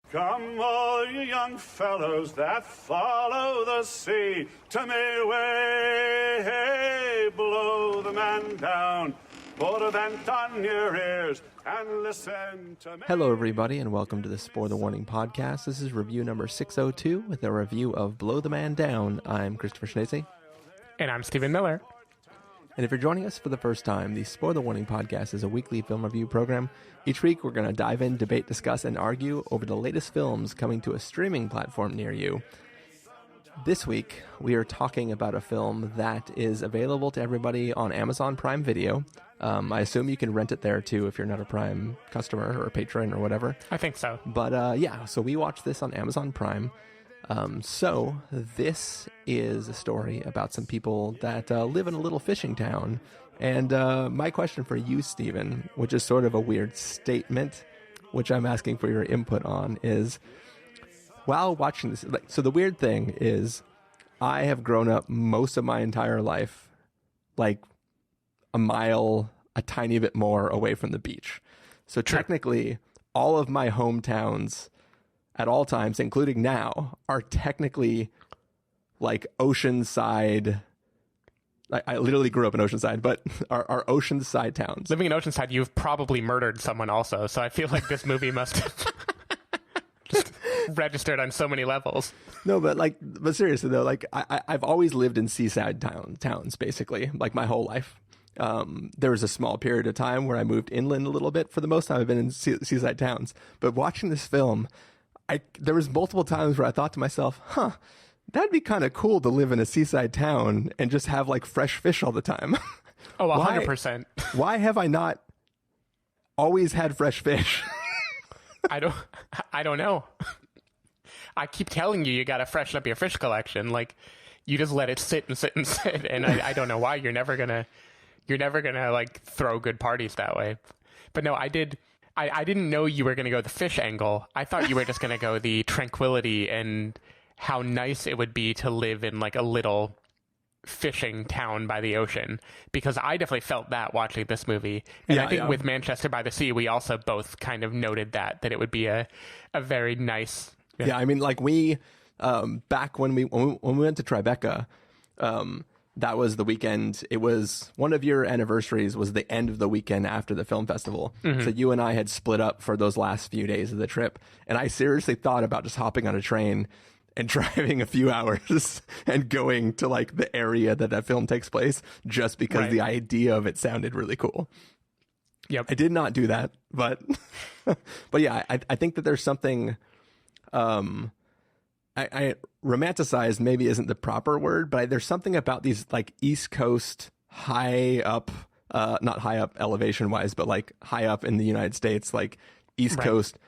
Come all you young fellows that follow the sea, to me way, blow the man down, put a vent on your ears and listen to me. Hello everybody and welcome to the Spoiler Warning Podcast. This is review number 602 with a review of Blow the Man Down. I'm Christopher Schnese. And I'm Stephen Miller. And if you're joining us for the first time, the Spoiler Warning Podcast is a weekly film review program. Each week, we're going to dive in, debate, discuss, and argue over the latest films coming to a streaming platform near you. This week, we are talking about a film that is available to everybody on Amazon Prime Video. I assume you can rent it there, too, if you're not a Prime customer or a patron or whatever. I think so. But, so we watched this on Amazon Prime. So this is a story about some people that live in a little fishing town. And my question for you, Stephen, which is sort of a weird statement, which I'm asking for your input on, is while watching this, so the weird thing is I have grown up most of my entire life, like a mile, a tiny bit more away from the beach. So technically, all of my hometowns at all times, including now, are technically like oceanside. I literally grew up in Oceanside, but are Oceanside towns. Living in Oceanside, you've probably murdered someone also, so I feel like this movie must have just registered on so many levels. No, but seriously though, I've always lived in seaside towns, basically, like my whole life. There was a small period of time where I moved inland a little bit. For the most time, I've been in seaside towns. But watching this film, there was multiple times where I thought to myself, that'd be kind of cool to live in a seaside town and just have like fresh fish all the time. Oh, 100%. Why have I not always had fresh fish? I don't know. I keep telling you gotta freshen up your fish collection. Like, you just let it sit and sit and sit. And I don't know why you're never gonna like throw good parties that way. But no, I didn't know you were going to go the fish angle. I thought you were just going to go the tranquility and how nice it would be to live in like a little fishing town by the ocean, because I definitely felt that watching this movie. And I think with Manchester by the Sea, we also both kind of noted that it would be a very nice. Yeah, I mean, like we, back when we went to Tribeca, that was the weekend. It was one of your anniversaries was the end of the weekend after the film festival. Mm-hmm. So you and I had split up for those last few days of the trip. And I seriously thought about just hopping on a train and driving a few hours and going to like the area that film takes place, just because the idea of it sounded really cool. Yep. I did not do that, but yeah, I think that there's something, I romanticized maybe isn't the proper word, but there's something about these like East Coast high up, not high up elevation wise, but like high up in the United States, like East Coast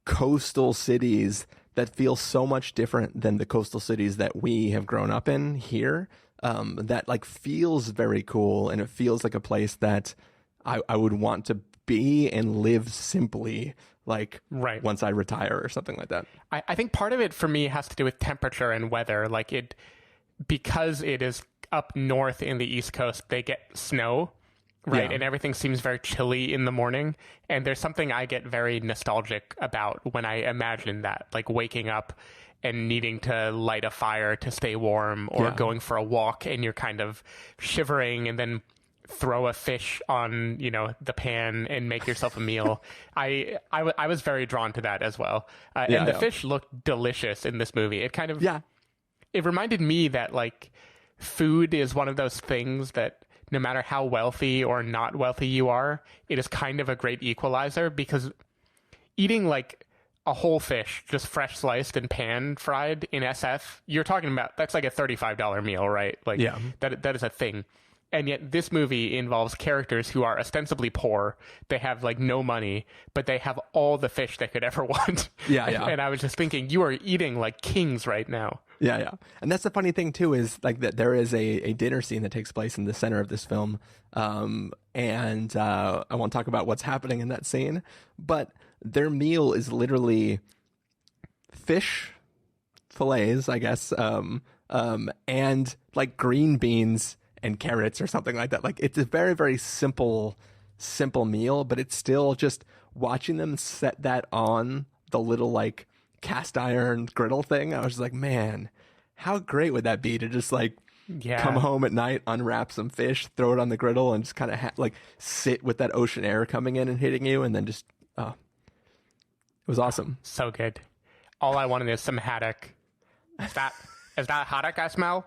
coastal cities that feel so much different than the coastal cities that we have grown up in here. That like feels very cool, and it feels like a place that I would want to be and live simply, like once I retire or something like that. I think part of it for me has to do with temperature and weather. Like because it is up north in the East Coast, they get snow, right? Yeah. And everything seems very chilly in the morning. And there's something I get very nostalgic about when I imagine that, like waking up and needing to light a fire to stay warm, or going for a walk and you're kind of shivering, and then throw a fish on, the pan and make yourself a meal. I was very drawn to that as well. And the fish looked delicious in this movie. It kind of, it reminded me that like food is one of those things that no matter how wealthy or not wealthy you are, it is kind of a great equalizer, because eating like a whole fish, just fresh sliced and pan fried in SF, you're talking about, that's like a $35 meal, right? Like that is a thing. And yet this movie involves characters who are ostensibly poor. They have like no money, but they have all the fish they could ever want. Yeah. And I was just thinking, you are eating like kings right now. Yeah. And that's the funny thing too, is like that there is a dinner scene that takes place in the center of this film. And I won't talk about what's happening in that scene, but their meal is literally fish fillets, I guess, and like green beans and carrots or something like that. Like, it's a very, very simple meal, but it's still just watching them set that on the little like cast iron griddle thing. I was just like, man, how great would that be to just like come home at night, unwrap some fish, throw it on the griddle, and just kind of like sit with that ocean air coming in and hitting you, and then just it was awesome. So good. All I wanted is some haddock. Is that haddock I smell?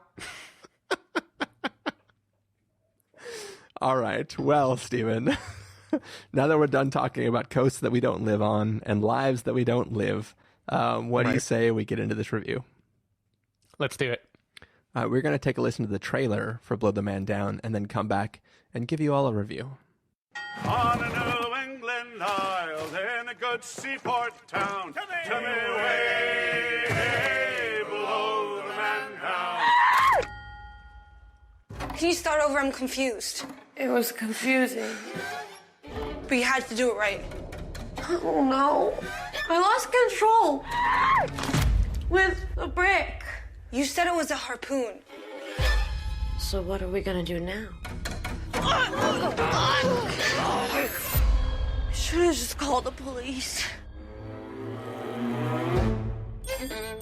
All right. Well, Stephen, now that we're done talking about coasts that we don't live on and lives that we don't live, what do you say we get into this review? Let's do it. We're going to take a listen to the trailer for Blow the Man Down and then come back and give you all a review. On a New England isle, in a good seaport town, to me away, hey, blow the man down. Can you start over? I'm confused. It was confusing. But you had to do it right. Oh no. I lost control. With a brick. You said it was a harpoon. So what are we gonna do now? Should have just called the police.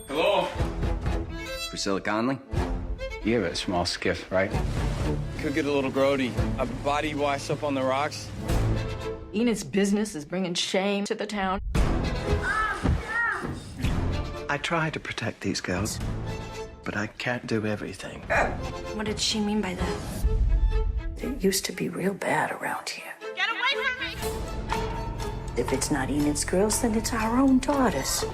Hello? Priscilla Connolly? You have a small skiff, right? Could get a little grody. A body wash up on the rocks. Enid's business is bringing shame to the town. I try to protect these girls, but I can't do everything. What did she mean by that? It used to be real bad around here. Get away from me! If it's not Enid's girls, then it's our own daughters.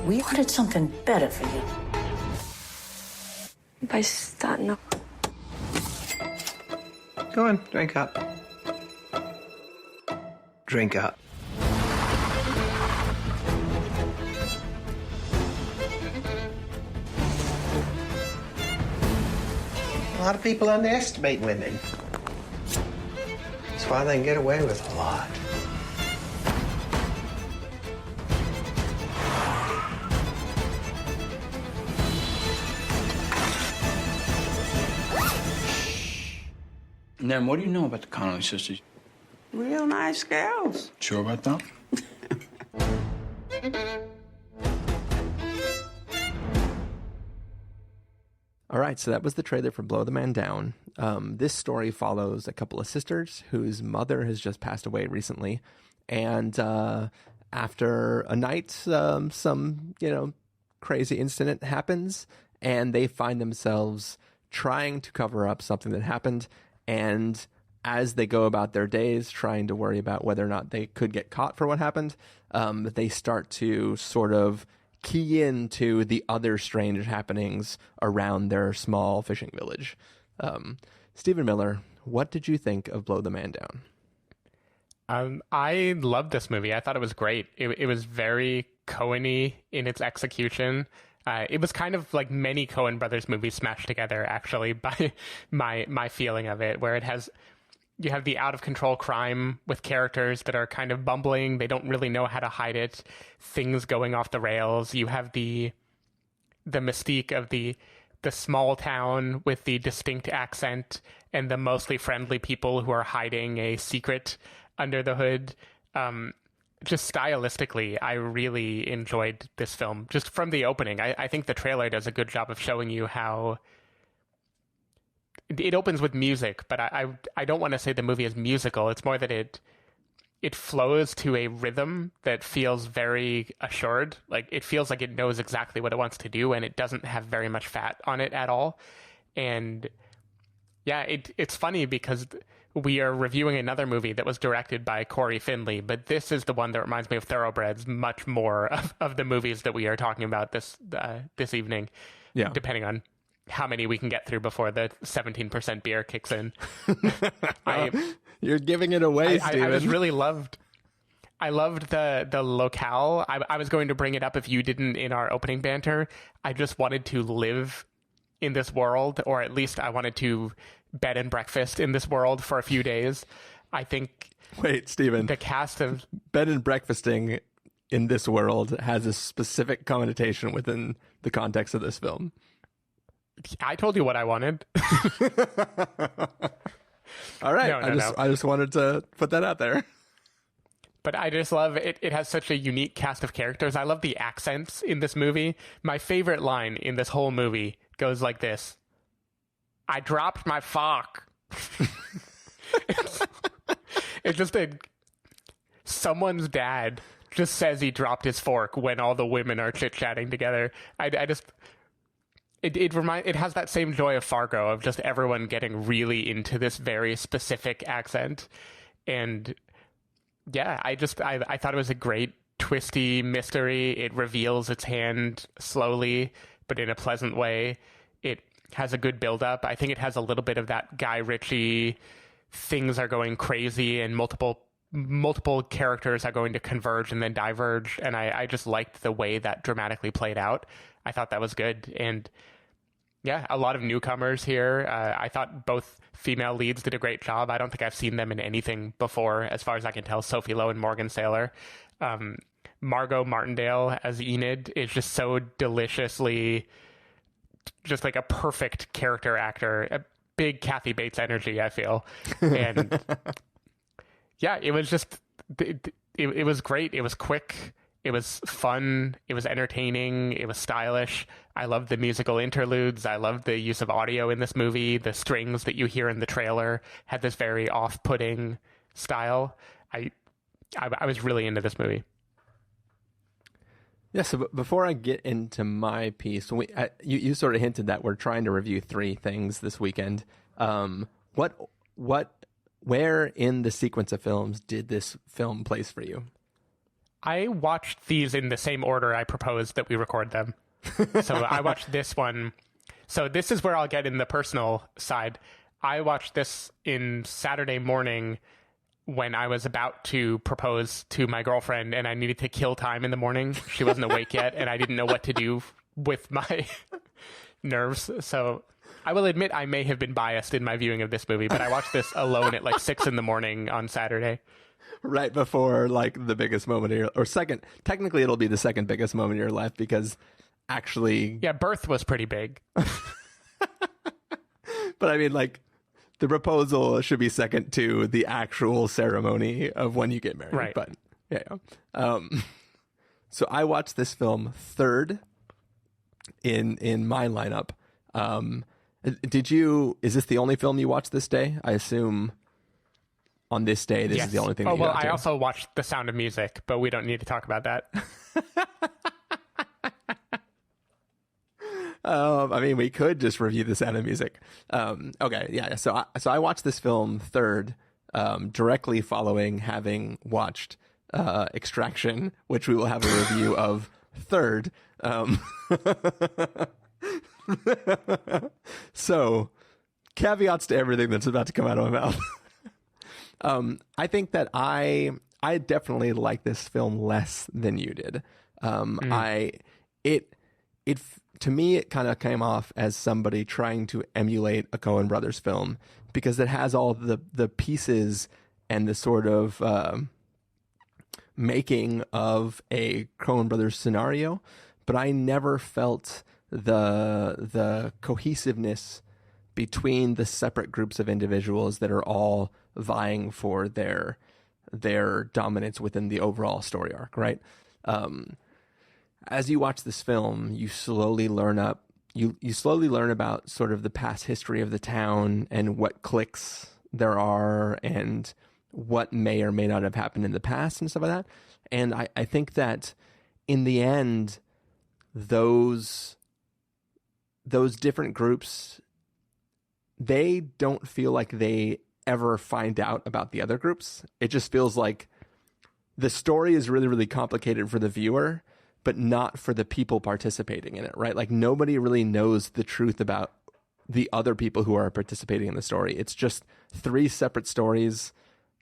We wanted something better for you. By starting up. Go on, drink up. Drink up. A lot of people underestimate women. That's why they can get away with a lot. Nan, what do you know about the Connolly sisters? Real nice girls. Sure about that? All right, so that was the trailer for Blow the Man Down. This story follows a couple of sisters whose mother has just passed away recently. And after a night, some, crazy incident happens, and they find themselves trying to cover up something that happened. And as they go about their days, trying to worry about whether or not they could get caught for what happened, they start to sort of key into the other strange happenings around their small fishing village. Stephen Miller, what did you think of Blow the Man Down? I loved this movie. I thought it was great. It was very Coen-y in its execution. It was kind of like many Coen brothers movies smashed together, actually, by my feeling of it, where you have the out-of-control crime with characters that are kind of bumbling. They don't really know how to hide it. Things going off the rails. You have the mystique of the small town with the distinct accent and the mostly friendly people who are hiding a secret under the hood. Just stylistically, I really enjoyed this film. Just from the opening, I think the trailer does a good job of showing you how... It opens with music, but I don't want to say the movie is musical. It's more that it flows to a rhythm that feels very assured. Like, it feels like it knows exactly what it wants to do, and it doesn't have very much fat on it at all. And yeah, it's funny because we are reviewing another movie that was directed by Corey Finley, but this is the one that reminds me of Thoroughbreds much more of the movies that we are talking about this evening. Yeah, depending on how many we can get through before the 17% beer kicks in. You're giving it away, Steven. I loved the locale. I was going to bring it up if you didn't in our opening banter. I just wanted to live in this world, or at least I wanted to bed and breakfast in this world for a few days. I think... Wait, Steven. The cast of... Bed and breakfasting in this world has a specific connotation within the context of this film. I told you what I wanted. All right. No, I just wanted to put that out there. But I just love it. It has such a unique cast of characters. I love the accents in this movie. My favorite line in this whole movie goes like this. I dropped my fork. It's just someone's dad just says he dropped his fork when all the women are chit-chatting together. It has that same joy of Fargo, of just everyone getting really into this very specific accent. And yeah, I thought it was a great twisty mystery. It reveals its hand slowly, but in a pleasant way. It has a good build-up. I think it has a little bit of that Guy Ritchie, things are going crazy and multiple characters are going to converge and then diverge. And I just liked the way that dramatically played out. I thought that was good. And yeah, a lot of newcomers here. I thought both female leads did a great job. I don't think I've seen them in anything before, as far as I can tell. Sophie Lowe and Morgan Saylor. Margot Martindale as Enid is just so deliciously, just like a perfect character actor. A big Kathy Bates energy, I feel. And yeah, it was just, it was great. It was quick. It was fun. It was entertaining. It was stylish. I loved the musical interludes. I loved the use of audio in this movie. The strings that you hear in the trailer had this very off-putting style. I was really into this movie. Yeah, so before I get into my piece, you sort of hinted that we're trying to review 3 things this weekend. Where in the sequence of films did this film place for you? I watched these in the same order I proposed that we record them. So I watched this one. So this is where I'll get in the personal side. I watched this in Saturday morning when I was about to propose to my girlfriend and I needed to kill time in the morning. She wasn't awake yet and I didn't know what to do with my nerves. So I will admit I may have been biased in my viewing of this movie, but I watched this alone at like 6 a.m. on Saturday. Right before like the biggest moment of your, or second, technically it'll be the second biggest moment of your life because actually. Yeah, birth was pretty big. But I mean, like, the proposal should be second to the actual ceremony of when you get married. Right. But yeah. So I watched this film third in my lineup. Is this the only film you watched this day? I assume on this day, this is the only thing that you got to. I also watched The Sound of Music, but we don't need to talk about that. I mean, we could just review The Sound of Music. Okay, yeah. So I watched this film third, directly following having watched Extraction, which we will have a review of third. So, caveats to everything that's about to come out of my mouth. I think that I definitely like this film less than you did. To me, it kind of came off as somebody trying to emulate a Coen Brothers film because it has all the pieces and the sort of making of a Coen Brothers scenario, but I never felt the cohesiveness between the separate groups of individuals that are all vying for their dominance within the overall story arc, right? As you watch this film, you slowly learn about sort of the past history of the town and what cliques there are and what may or may not have happened in the past and stuff like that. And I think that in the end, those different groups, they don't feel like they ever find out about the other groups. It just feels like the story is really, really complicated for the viewer, but not for the people participating in it, right? Like nobody really knows the truth about the other people who are participating in the story. It's just 3 separate stories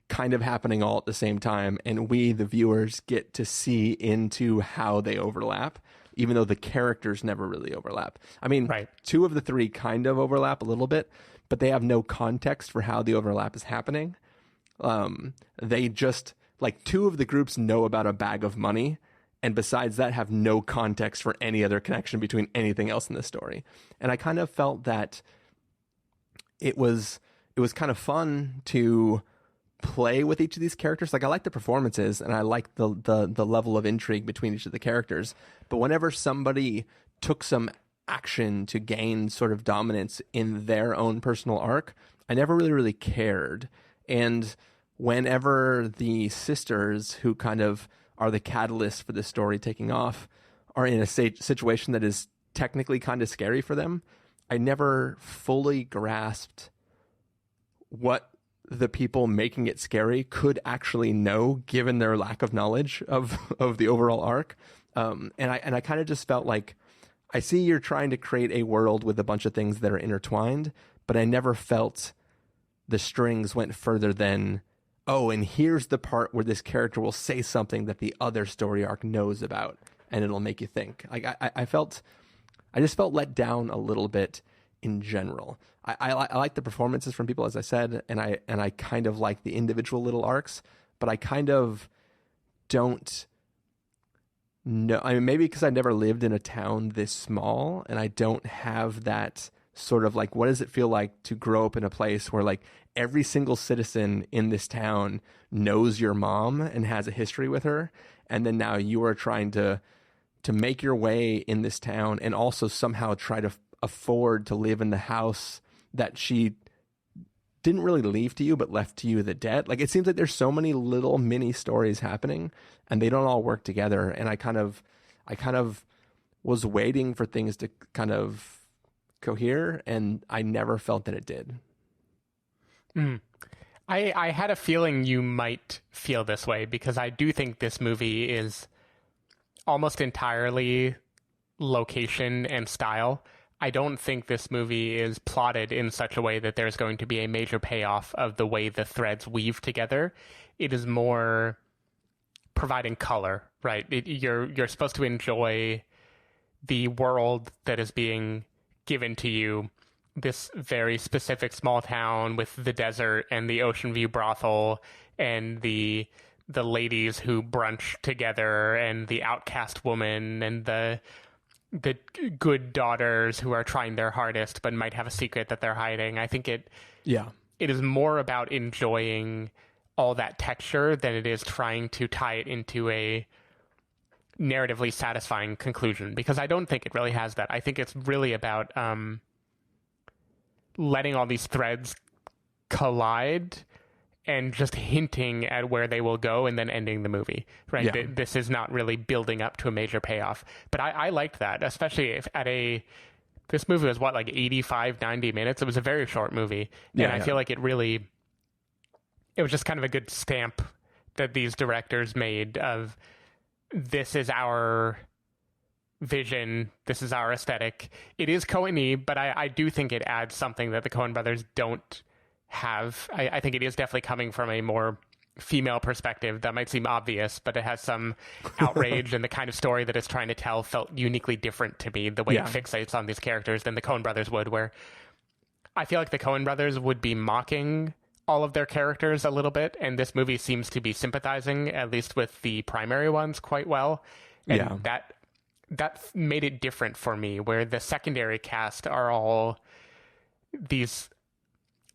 kind of happening all at the same time. And we, the viewers, get to see into how they overlap, even though the characters never really overlap. I mean, right. 2 of the 3 kind of overlap a little bit, but they have no context for how the overlap is happening. They just, like 2 of the groups know about a bag of money, and besides that have no context for any other connection between anything else in this story. And I kind of felt that it was kind of fun to play with each of these characters. Like, I like the performances and I like the level of intrigue between each of the characters. But whenever somebody took some action to gain sort of dominance in their own personal arc, I never really cared. And whenever the sisters, who kind of are the catalyst for the story taking off, are in a situation that is technically kind of scary for them, I never fully grasped what the people making it scary could actually know, given their lack of knowledge of the overall arc. And I kind of just felt like, I see you're trying to create a world with a bunch of things that are intertwined, but I never felt the strings went further than, oh, and here's the part where this character will say something that the other story arc knows about, and it'll make you think. Like, I just felt let down a little bit in general. I like the performances from people, as I said, and I kind of like the individual little arcs, but I kind of don't know. I mean, maybe because I never lived in a town this small, and I don't have that sort of like, what does it feel like to grow up in a place where like every single citizen in this town knows your mom and has a history with her, and then now you are trying to make your way in this town and also somehow try to afford to live in the house that she didn't really leave to you but left to you the debt. Like, it seems like there's so many little mini stories happening and they don't all work together, and I kind of was waiting for things to kind of cohere, and I never felt that it did. I had a feeling you might feel this way, because I do think this movie is almost entirely location and style. I don't think this movie is plotted in such a way that there's going to be a major payoff of the way the threads weave together. It is more providing color, right? You're supposed to enjoy the world that is being given to you, this very specific small town with the desert and the ocean view brothel and the ladies who brunch together and the outcast woman and the good daughters who are trying their hardest but might have a secret that they're hiding. I think it is more about enjoying all that texture than it is trying to tie it into a narratively satisfying conclusion, because I don't think it really has that. I think it's really about letting all these threads collide and just hinting at where they will go and then ending the movie, right? Yeah. This is not really building up to a major payoff. But I liked that, especially if this movie was like 85, 90 minutes. It was a very short movie. And I feel like it was just kind of a good stamp that these directors made of, this is our vision, this is our aesthetic. It is Coen-y, but I do think it adds something that the Coen brothers don't have. I think it is definitely coming from a more female perspective. That might seem obvious, but it has some outrage, and the kind of story that it's trying to tell felt uniquely different to me, the way it fixates on these characters, than the Coen brothers would, where I feel like the Coen brothers would be mocking all of their characters a little bit, and this movie seems to be sympathizing, at least with the primary ones, quite well. And that made it different for me, where the secondary cast are all these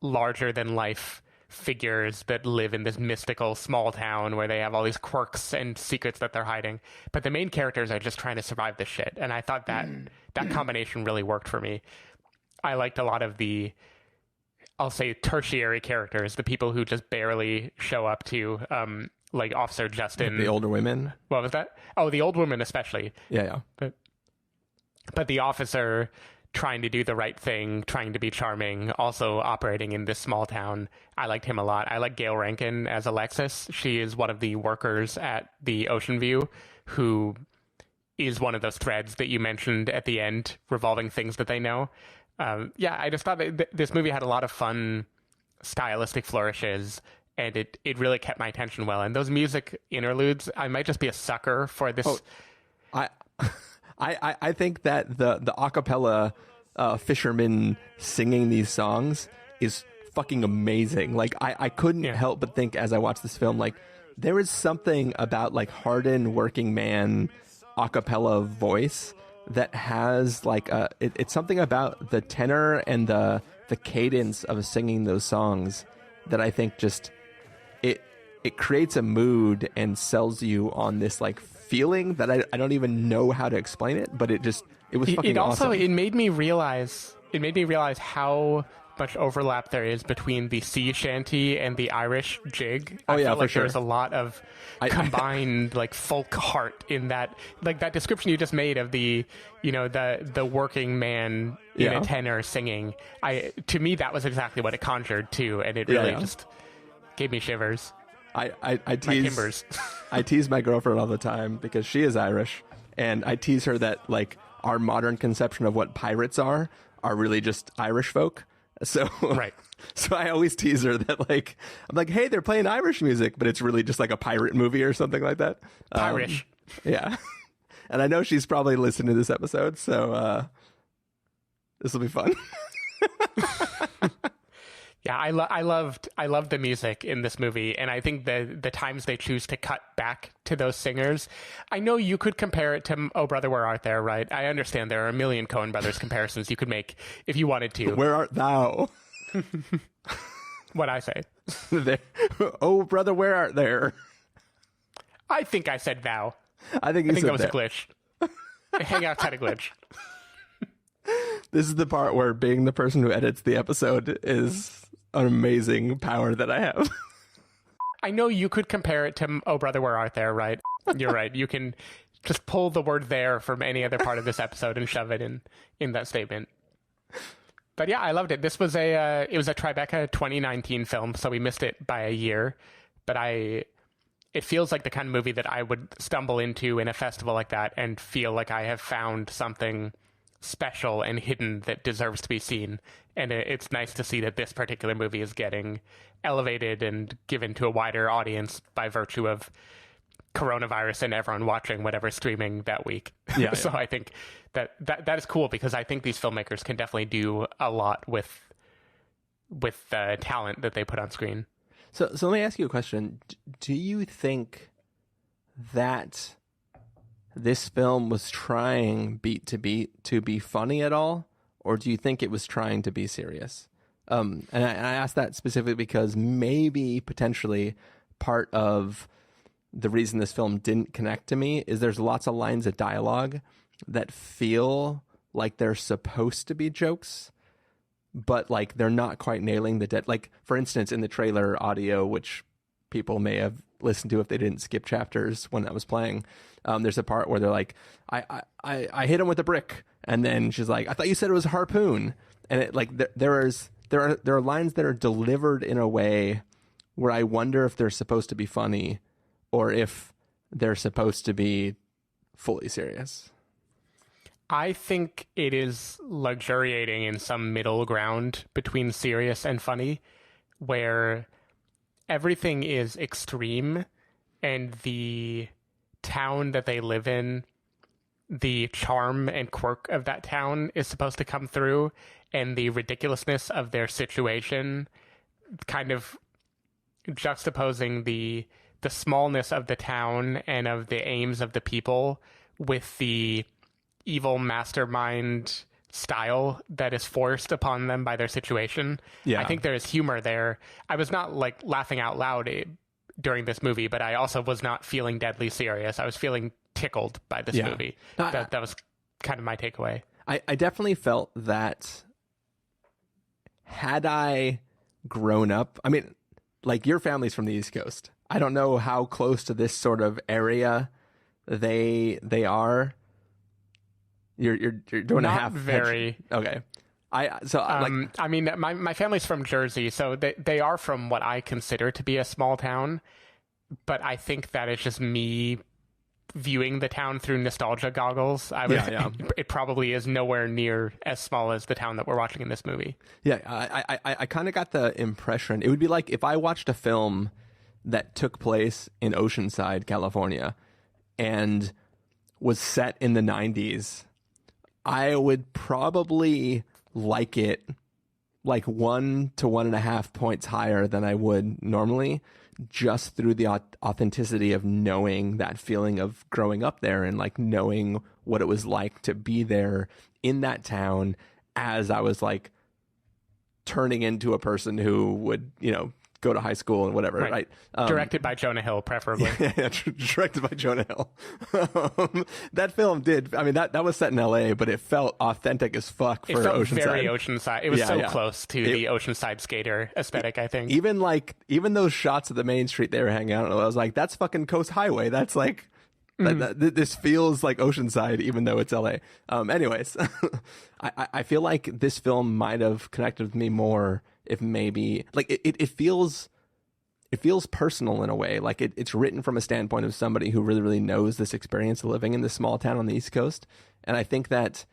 larger than life figures that live in this mystical small town where they have all these quirks and secrets that they're hiding. But the main characters are just trying to survive the shit. And I thought that combination really worked for me. I liked a lot of the, I'll say, tertiary characters, the people who just barely show up to, like Officer Justin. The older women? What was that? Oh, the old women especially. Yeah. But the officer trying to do the right thing, trying to be charming, also operating in this small town. I liked him a lot. I like Gail Rankin as Alexis. She is one of the workers at the Ocean View who is one of those threads that you mentioned at the end, revolving things that they know. I just thought that this movie had a lot of fun stylistic flourishes, and it really kept my attention well. And those music interludes, I might just be a sucker for this. I think that the acapella fishermen singing these songs is fucking amazing. Like, I couldn't help but think, as I watched this film, like, there is something about like hardened working man acapella voice that has like it's something about the tenor and the cadence of singing those songs that I think just it creates a mood and sells you on this like feeling that I don't even know how to explain it, but it was fucking awesome. It made me realize how much overlap there is between the sea shanty and the Irish jig. I felt like there's a lot of combined like folk heart in that, like that description you just made of the working man in a tenor singing. To me that was exactly what it conjured too, and it really just gave me shivers. I tease my girlfriend all the time because she is Irish, and I tease her that like our modern conception of what pirates are really just Irish folk. So so I always tease her that like I'm like, hey, they're playing Irish music, but it's really just like a pirate movie or something like that. Irish. Yeah. And I know she's probably listened to this episode, so this will be fun. Yeah, I loved the music in this movie, and I think the times they choose to cut back to those singers. I know you could compare it to Oh Brother, Where Art Thou, right? I understand there are a million Coen Brothers comparisons you could make if you wanted to. Where art thou? What'd I say? Oh brother, where art there? I think I said thou. I think that was a glitch. Hangouts had a glitch. This is the part where being the person who edits the episode is an amazing power that I have. I know you could compare it to Oh Brother, Where Art Thou, right? You're right. You can just pull the word there from any other part of this episode and shove it in that statement. But yeah, I loved it. This was it was a Tribeca 2019 film, so we missed it by a year. But it feels like the kind of movie that I would stumble into in a festival like that and feel like I have found something special and hidden that deserves to be seen. And it's nice to see that this particular movie is getting elevated and given to a wider audience by virtue of coronavirus and everyone watching whatever streaming that week. Yeah. So I think that is cool, because I think these filmmakers can definitely do a lot with the talent that they put on screen. So let me ask you a question. Do you think that this film was trying beat to beat to be funny at all, or do you think it was trying to be serious? And I ask that specifically because maybe potentially part of the reason this film didn't connect to me is there's lots of lines of dialogue that feel like they're supposed to be jokes, but like they're not quite nailing the dead. Like, for instance, in the trailer audio, which people may have listened to if they didn't skip chapters when that was playing, there's a part where they're like, I hit him with a brick, and then she's like, I thought you said it was a harpoon. And it like there are lines that are delivered in a way where I wonder if they're supposed to be funny or if they're supposed to be fully serious. I think it is luxuriating in some middle ground between serious and funny, where everything is extreme and the town that they live in, the charm and quirk of that town is supposed to come through, and the ridiculousness of their situation kind of juxtaposing the smallness of the town and of the aims of the people with the evil mastermind style that is forced upon them by their situation. Yeah. I think there is humor there. I was not like laughing out loud during this movie, but I also was not feeling deadly serious. I was feeling tickled by this movie. That was kind of my takeaway. I definitely felt that had I grown up, I mean, like, your family's from the East Coast. I don't know how close to this sort of area they are. You're doing not a half very okay. I mean, my family's from Jersey, so they are from what I consider to be a small town, but I think that is just me viewing the town through nostalgia goggles. It probably is nowhere near as small as the town that we're watching in this movie. Yeah, I kind of got the impression it would be like if I watched a film that took place in Oceanside, California, and was set in the 90s. I would probably like it like 1 to 1.5 points higher than I would normally, just through the authenticity of knowing that feeling of growing up there and like knowing what it was like to be there in that town as I was like turning into a person who would, go to high school and whatever, right? Directed by Jonah Hill, preferably. Directed by Jonah Hill. That film did. I mean, that was set in L.A., but it felt authentic as fuck for Oceanside. It felt very Oceanside. It was close to the Oceanside skater aesthetic, I think. Even those shots of the main street they were hanging out on, I was like, that's fucking Coast Highway. That's like, this feels like Oceanside, even though it's LA. Anyways, I feel like this film might have connected with me more if maybe like it feels personal in a way. Like it's written from a standpoint of somebody who really, really knows this experience of living in this small town on the East Coast. And I think that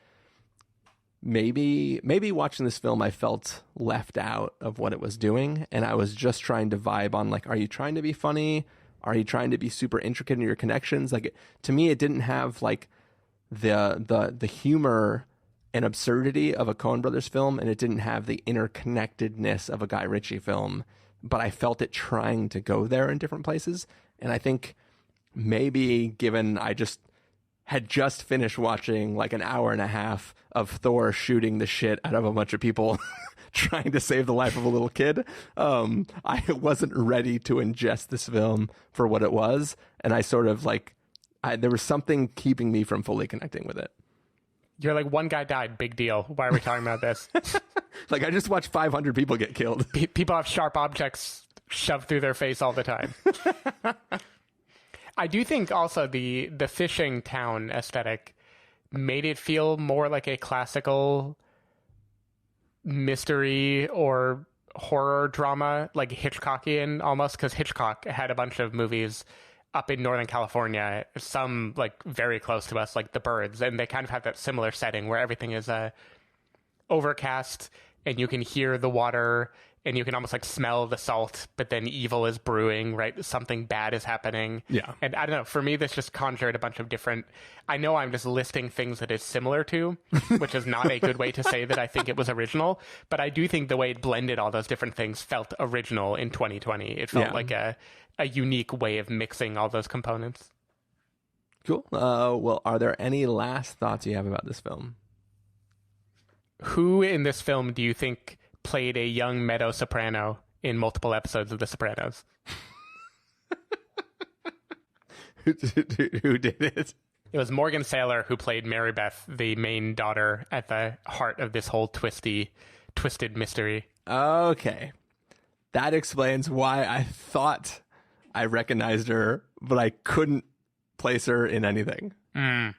maybe watching this film, I felt left out of what it was doing. And I was just trying to vibe on like, are you trying to be funny? Are you trying to be super intricate in your connections? Like, to me, it didn't have like the humor and absurdity of a Coen Brothers film, and it didn't have the interconnectedness of a Guy Ritchie film. But I felt it trying to go there in different places. And I think maybe given I had just finished watching like an hour and a half of Thor shooting the shit out of a bunch of people trying to save the life of a little kid, I wasn't ready to ingest this film for what it was. And I sort of like, there was something keeping me from fully connecting with it. You're like, one guy died, big deal. Why are we talking about this? Like, I just watched 500 people get killed. People have sharp objects shoved through their face all the time. I do think also the fishing town aesthetic made it feel more like a classical mystery or horror drama, like Hitchcockian almost, because Hitchcock had a bunch of movies up in Northern California, some like very close to us, like The Birds, and they kind of have that similar setting where everything is overcast and you can hear the water and you can almost like smell the salt, but then evil is brewing, right? Something bad is happening. Yeah. And I don't know, for me, this just conjured a bunch of different, I know I'm just listing things that it's similar to, which is not a good way to say that I think it was original, but I do think the way it blended all those different things felt original in 2020. It felt like a unique way of mixing all those components. Cool. Well, are there any last thoughts you have about this film? Who in this film do you think played a young meadow soprano in multiple episodes of The Sopranos? Who did it? It was Morgan Saylor who played Mary Beth, the main daughter at the heart of this whole twisted mystery. Okay. That explains why I thought I recognized her, but I couldn't place her in anything.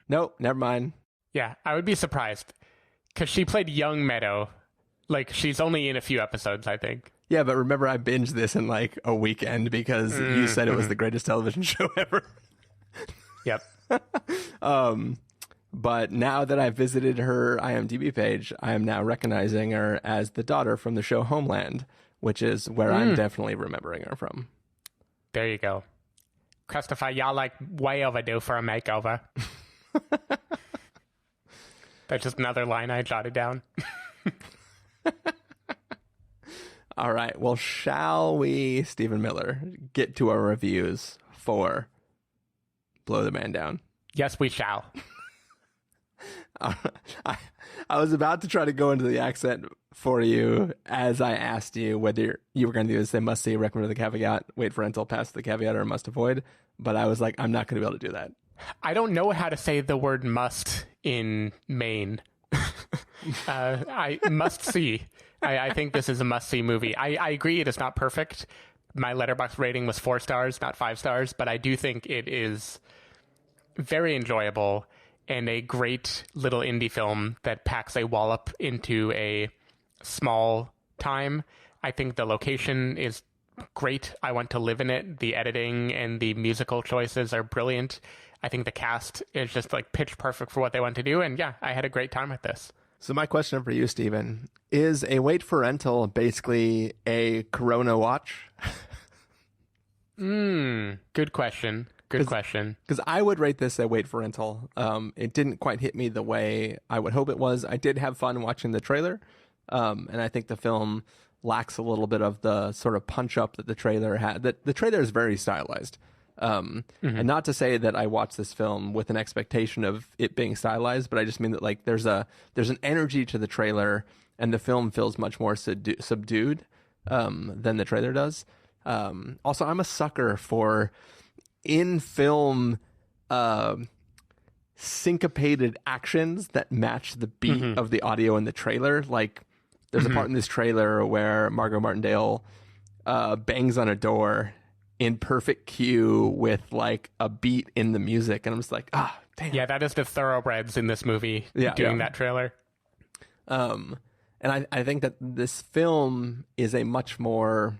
Nope, never mind. Yeah, I would be surprised. Because she played young Meadow. Like, she's only in a few episodes, I think. Yeah, but remember, I binged this in like a weekend because you said it was the greatest television show ever. Yep. But now that I've visited her IMDb page, I am now recognizing her as the daughter from the show Homeland, which is where I'm definitely remembering her from. There you go. Christopher, y'all like way overdue for a makeover. That's just another line I jotted down. All right. Well, shall we, Stephen Miller, get to our reviews for Blow the Man Down? Yes, we shall. I was about to try to go into the accent for you as I asked you whether you were going to do this. They must see, recommend the caveat, wait for rental, pass the caveat, or must avoid. But I was like, I'm not going to be able to do that. I don't know how to say the word must in Maine. I must see. I think this is a must-see movie. I agree it is not perfect. My Letterboxd rating was 4 stars, not 5 stars, but I do think it is very enjoyable and a great little indie film that packs a wallop into a small time. I think the location is great. I want to live in it. The editing and the musical choices are brilliant. I think the cast is just like pitch perfect for what they want to do. And yeah, I had a great time with this. So my question for you, Stephen, is a wait for rental basically a Corona watch? Good question. Good question. Because I would rate this a wait for rental. It didn't quite hit me the way I would hope it was. I did have fun watching the trailer. And I think the film lacks a little bit of the sort of punch up that the trailer had. The trailer is very stylized. And not to say that I watched this film with an expectation of it being stylized, but I just mean that like there's an energy to the trailer and the film feels much more subdued than the trailer does. Also, I'm a sucker for in-film syncopated actions that match the beat of the audio in the trailer. Like, there's a part in this trailer where Margot Martindale bangs on a door in perfect cue with like a beat in the music, and I'm just like, damn. Yeah, that is the thoroughbreds in this movie doing that trailer. And I think that this film is a much more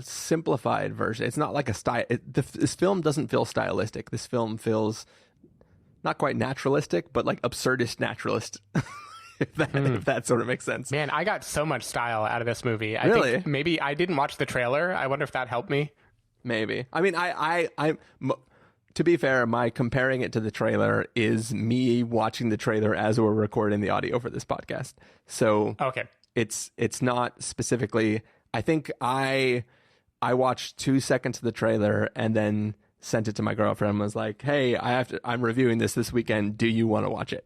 simplified version. It's not like a style. This film doesn't feel stylistic. This film feels not quite naturalistic, but like absurdist naturalist. if that sort of makes sense. Man, I got so much style out of this movie. I Really? think maybe I didn't watch the trailer. I wonder if that helped me. Maybe. I mean, to be fair, my comparing it to the trailer is me watching the trailer as we're recording the audio for this podcast. So Okay. it's not specifically. I think I watched 2 seconds of the trailer and then sent it to my girlfriend and was like, "Hey, I'm reviewing this weekend. Do you want to watch it?"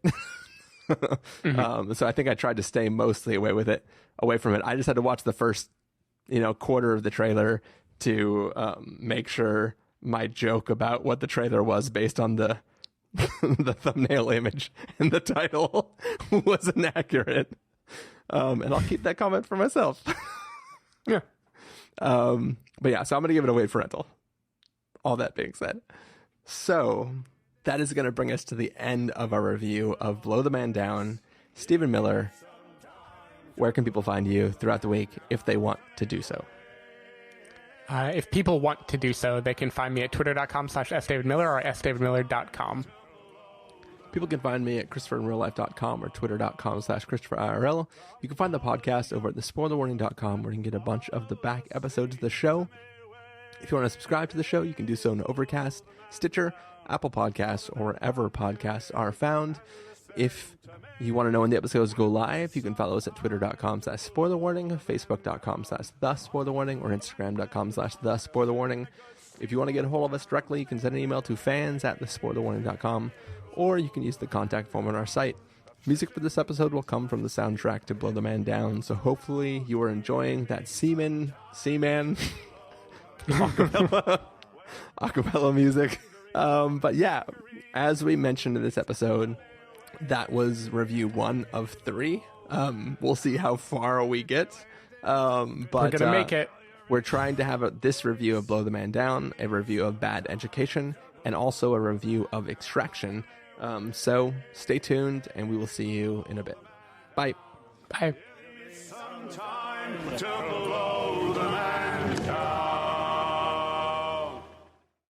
So I think I tried to stay mostly away from it. I just had to watch the first, quarter of the trailer to make sure my joke about what the trailer was based on the the thumbnail image and the title was inaccurate. And I'll keep that comment for myself. Yeah. But yeah, so I'm going to give it a wait for rental. All that being said. So that is going to bring us to the end of our review of Blow the Man Down. Stephen Miller, where can people find you throughout the week if they want to do so? If people want to do so, they can find me at twitter.com/sdavidmiller or sdavidmiller.com. People can find me at ChristopherInRealLife.com or Twitter.com/ChristopherIRL. You can find the podcast over at thespoilerwarning.com, where you can get a bunch of the back episodes of the show. If you want to subscribe to the show, you can do so in Overcast, Stitcher, Apple Podcasts, or wherever podcasts are found. If you want to know when the episodes go live, you can follow us at twitter.com/spoilerwarning, facebook.com/thespoilerwarning, or instagram.com/thespoilerwarning. If you want to get a hold of us directly, you can send an email to fans@thespoilerwarning.com, or you can use the contact form on our site. Music for this episode will come from the soundtrack to Blow the Man Down, so hopefully you are enjoying that Seaman acapella music. But yeah, as we mentioned in this episode, that was review 1 of 3. We'll see how far we get. But We're going to make it. We're trying to have this review of Blow the Man Down, a review of Bad Education, and also a review of Extraction. So stay tuned, and we will see you in a bit. Bye. Bye. Some time to blow